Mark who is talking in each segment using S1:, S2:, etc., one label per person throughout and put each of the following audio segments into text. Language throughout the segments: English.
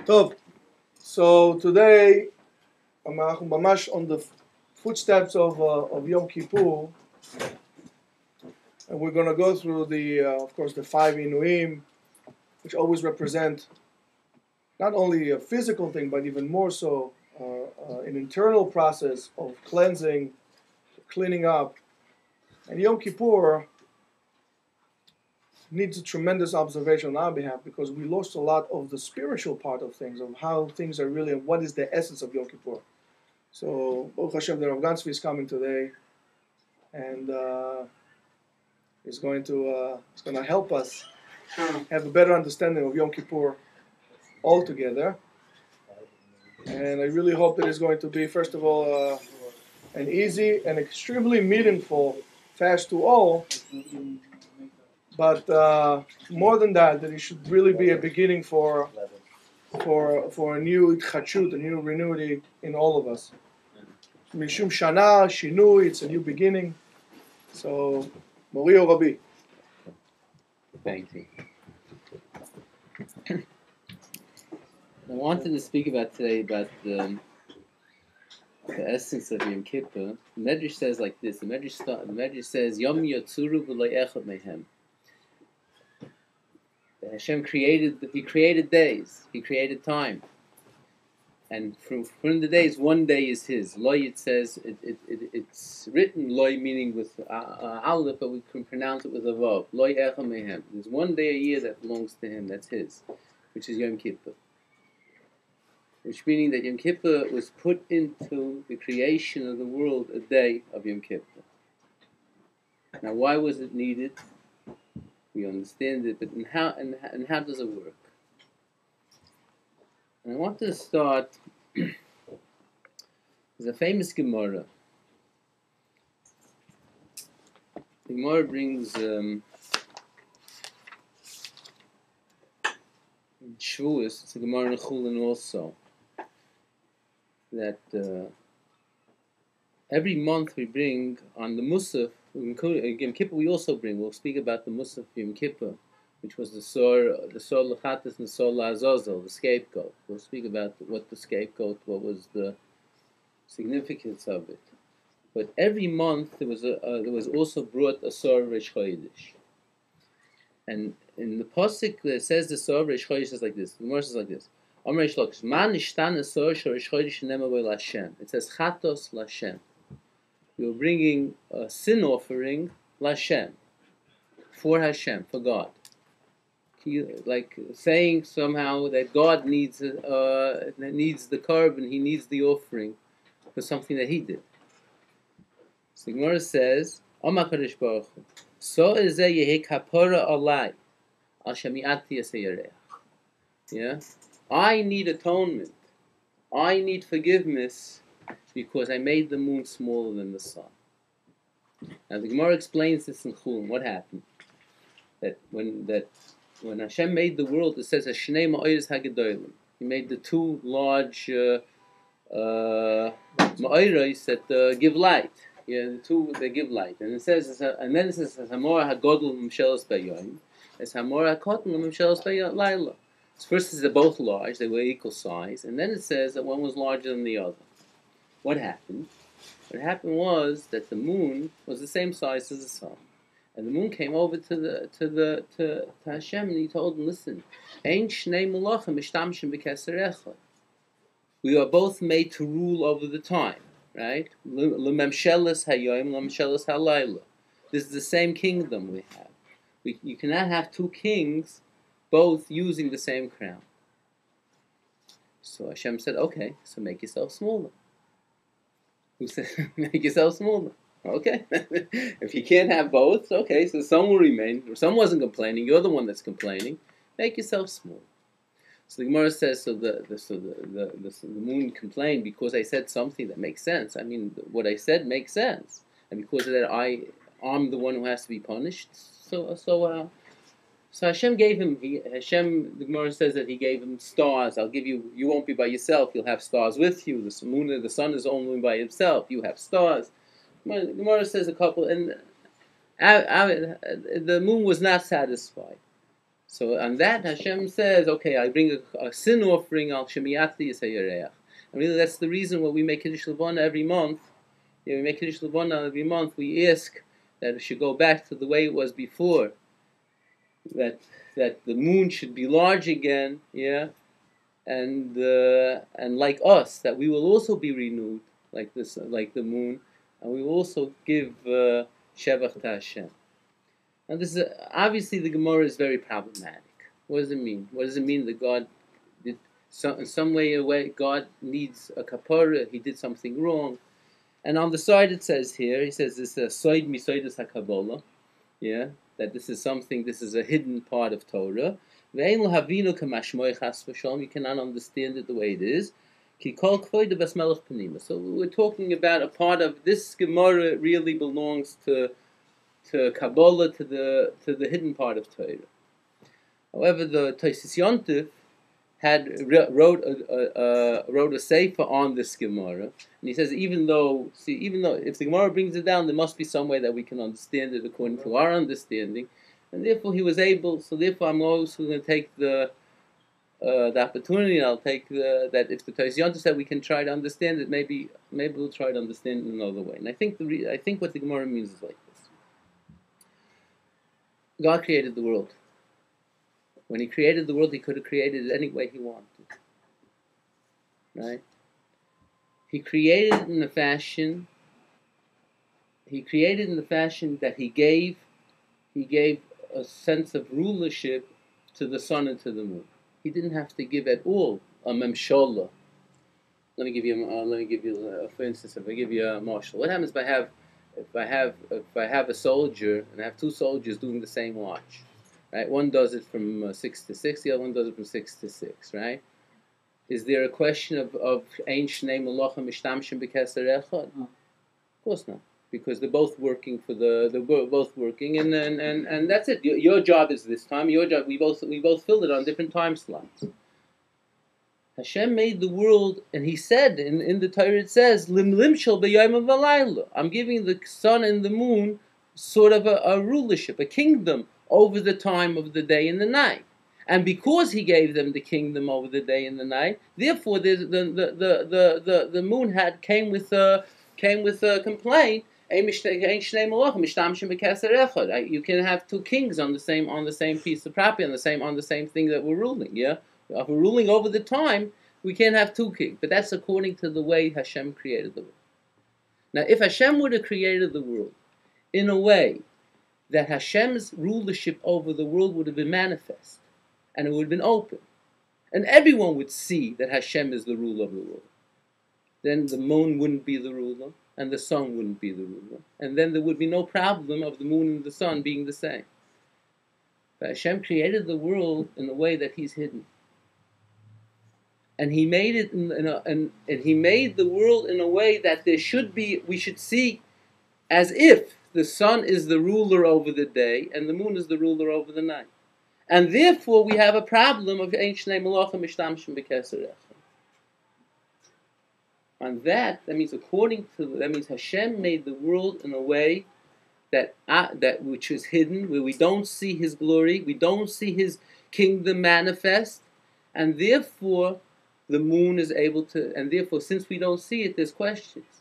S1: Top. So today, אנחנו ממש on the footsteps of Yom Kippur, and we're going to go through of course, the five Inuim, which always represent not only a physical thing, but even more so an internal process of cleansing, cleaning up. And Yom Kippur needs a tremendous observation on our behalf because we lost a lot of the spiritual part of things, of how things are really, and what is the essence of Yom Kippur. So, Baruch Hashem, the Rav Gan Zvi is coming today, and he's going to help us have a better understanding of Yom Kippur altogether. And I really hope that it's going to be, first of all, an easy and extremely meaningful fast to all. But more than that it should really be a beginning for a new itchachut, a new renewity in all of us. Mishum Shana, Shinui, it's a new beginning. So, Mori or Rabbi.
S2: Thank you. I wanted to speak about today about the essence of Yom Kippur. The Medrash says like this. The Medrash says, Yom Yatzuru v'lo echad mehem. Hashem created days. He created time. And from the days, one day is His. Loi, it says, it's written Loi, meaning with Aleph, but we can pronounce it with a Vav. Loi echad mehem. There's one day a year that belongs to Him, that's His, which is Yom Kippur. Which meaning that Yom Kippur was put into the creation of the world a day of Yom Kippur. Now, why was it needed? We understand it, but how does it work? And I want to start. There's a famous Gemara. The Gemara brings Shavuos. It's a Gemara in Chulin also. That every month we bring on the Musaf, Yom Kippur we also bring. We'll speak about the Musaf Yom Kippur, which was the Sor L'Chatas and the Sor L'Azazel, the scapegoat. We'll speak about what the scapegoat, what was the significance of it. But every month there was also brought a Sor Reish Chodesh. And in the pasuk that says the Sor Reish Chodesh is like this. The Gemara says like this. It says Chatos L'Hashem. You're bringing a sin offering L'Hashem, for Hashem, for God. Like saying somehow that God needs the korban, He needs the offering for something that He did. So the Gemara says, Amar Kadosh Baruch Hu, so ezeh yehi kapara alai, al shemi'ati yaseyareach. Yeah? I need atonement. I need forgiveness because I made the moon smaller than the sun. Now the Gemara explains this in Chulin. What happened? That when Hashem made the world, it says Hashnei ma'oros hagedolim. He made the two large ma'oros that give light. Yeah, the two that give light. And it says, and then it says Hamor hagodol m'shelos bayoim. It's Hamor hakotel m'shelos balayla. First, they're both large; they were equal size, and then it says that one was larger than the other. What happened? What happened was that the moon was the same size as the sun, and the moon came over to Hashem, and He told him, "Listen, Ein shnei malachim mishtamshim b'keser echad. We are both made to rule over the time, right? L'memshelas hayoim, l'memshelas halayla. This is the same kingdom we have. You cannot have two kings both using the same crown." So Hashem said, "Okay, so make yourself smaller." Who said, "Make yourself smaller"? Okay. If you can't have both, okay, so some will remain. Some wasn't complaining. You're the one that's complaining. Make yourself small. So the Gemara says, so the moon complained because I said something that makes sense. I mean, what I said makes sense, and because of that, I'm the one who has to be punished. So Hashem gave him. The Gemara says that He gave him stars. I'll give you. You won't be by yourself. You'll have stars with you. The moon, the sun is only by himself. You have stars. The Gemara says a couple, and the moon was not satisfied. So on that, Hashem says, okay, I bring a sin offering, al shemiyati yisayareach. And really that's the reason why we make Kiddush Levana every month. We make Kiddush Levana every month. We ask that it should go back to the way it was before. That the moon should be large again, and like us, that we will also be renewed like this, like the moon, and we will also give Shevach to Hashem. Now this is obviously the Gemara is very problematic. What does it mean? What does it mean that God did in some way God needs a kapara? He did something wrong, and on the side it says here, he says this soid misoides hakabbalah, that this is something. This is a hidden part of Torah. You cannot understand it the way it is. So we're talking about a part of this Gemara really belongs to Kabbalah, to the hidden part of Torah. However, the Tosis Yontif wrote a sefer on this Gemara, and he says even though if the Gemara brings it down, there must be some way that we can understand it according to our understanding. And therefore he was able. So therefore, I'm also going to take the opportunity. And I'll take that if the Tosis Yontif said we can try to understand it, maybe we'll try to understand it in another way. And I think what the Gemara means is like this: God created the world. When He created the world, He could have created it any way He wanted. Right? He created it in the fashion. He created in the fashion that He gave a sense of rulership to the sun and to the moon. He didn't have to give at all a memshola. Let me give you for instance, if I give you a marshal, what happens if I have a soldier and I have two soldiers doing the same watch, right? One does it from 6 to 6, the other one does it from 6 to 6, right? Is there a question of ein shnei malachim mishtamshim b'keser echad? Of course not. Because they're both working and that's it. Your job is this time. Your job. We both filled it on different time slots. Hashem made the world, and He said in the Torah it says lim shel b'yom v'layla. I'm giving the sun and the moon sort of a rulership, a kingdom over the time of the day and the night. And because He gave them the kingdom over the day and the night, therefore the moon came with a complaint. You can have two kings on the same piece of property, on the same thing that we're ruling. If we're ruling over the time, we can't have two kings. But that's according to the way Hashem created the world. Now, if Hashem would have created the world in a way that Hashem's rulership over the world would have been manifest, and it would have been open, and everyone would see that Hashem is the ruler of the world, then the moon wouldn't be the ruler, and the sun wouldn't be the ruler. And then there would be no problem of the moon and the sun being the same. But Hashem created the world in a way that He's hidden. And He made it and He made the world in a way that we should see as if the sun is the ruler over the day and the moon is the ruler over the night. And therefore we have a problem of ein shnei malachim mishtamshim b'keser echad. And that means Hashem made the world in a way that which is hidden, where we don't see His glory, we don't see His kingdom manifest, and therefore the moon is able to. And therefore, since we don't see it, there's questions,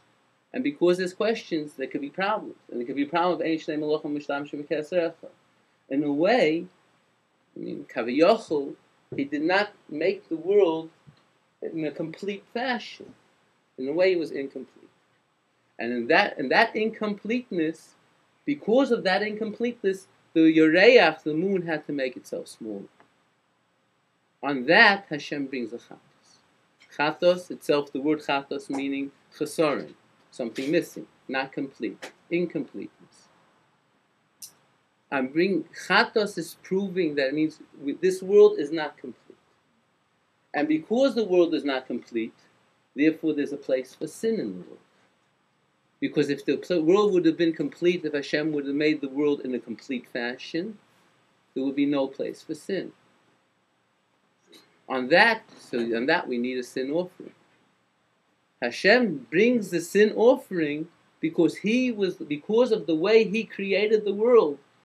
S2: and because there's questions, there could be problems, and there could be a problem of ein shnei malachim mishtamshim b'keser echad. In a way, Kaviyachol, He did not make the world in a complete fashion. In a way, it was incomplete, and in that incompleteness, because of that incompleteness, the Yereach, the moon, had to make itself smaller. On that, Hashem brings a chatos. Chatos itself, the word chatos meaning chesaron, something missing, not complete, incompleteness. Chatos is proving that it means this world is not complete, and because the world is not complete, therefore, there's a place for sin in the world. Because if the world would have been complete, if Hashem would have made the world in a complete fashion, there would be no place for sin. On that we need a sin offering. Hashem brings the sin offering because of the way He created the world.